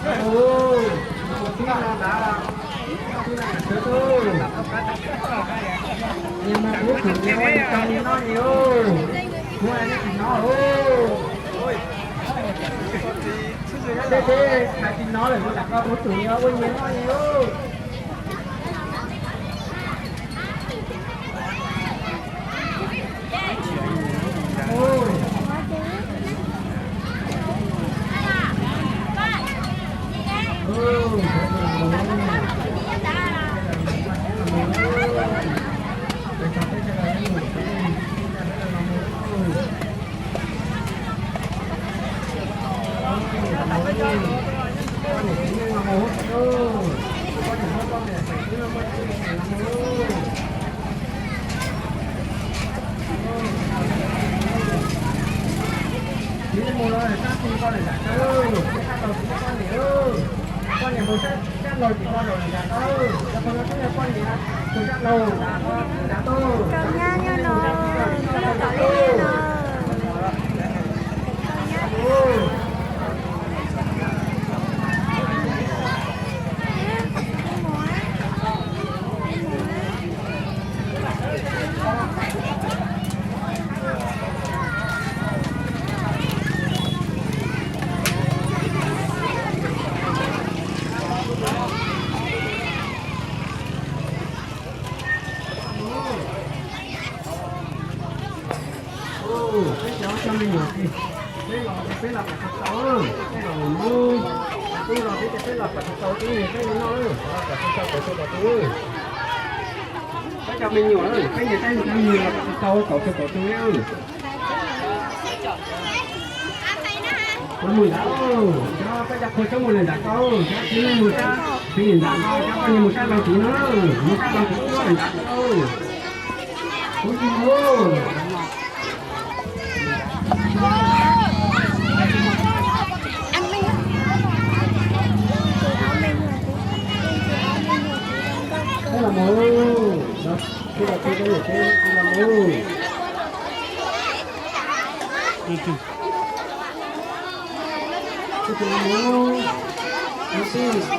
Ồ, tí là đã tí là sữa thôi. Nhưng mà uống thử nhiều anh trong nó nhiều. Mua anh thì nó ôi. Thế hai tin nó là nó đặt nó uống thử nhiều ôi nhiều nó nhiều. Con này một set lồi thì con rồi là to, là con nó sẽ là con gì á, một set lồi là to. Cầm nha nha nó, nó cỡ nha nó. Cái đó cho mình nhiều thì cái lọc là thật xấu, cái lọc mua, tôi lọc cái lọc là thật xấu cái này cái nó là thật xấu tôi. Cái cho mình nhiều rồi, cái này người ta nhiều là thật xấu cậu tôi ơi. Nó mùi đã đâu, cho cái đặc hồi trong mùi này đã đâu, cái này mùi ta, thì nhìn đã đâu, cho con mùi ta bằng tí nữa, mùi ta bằng tí nữa đã đâu. Ôi ôi. Đây là mù, đó, cái là cái là mù. Cái là mù.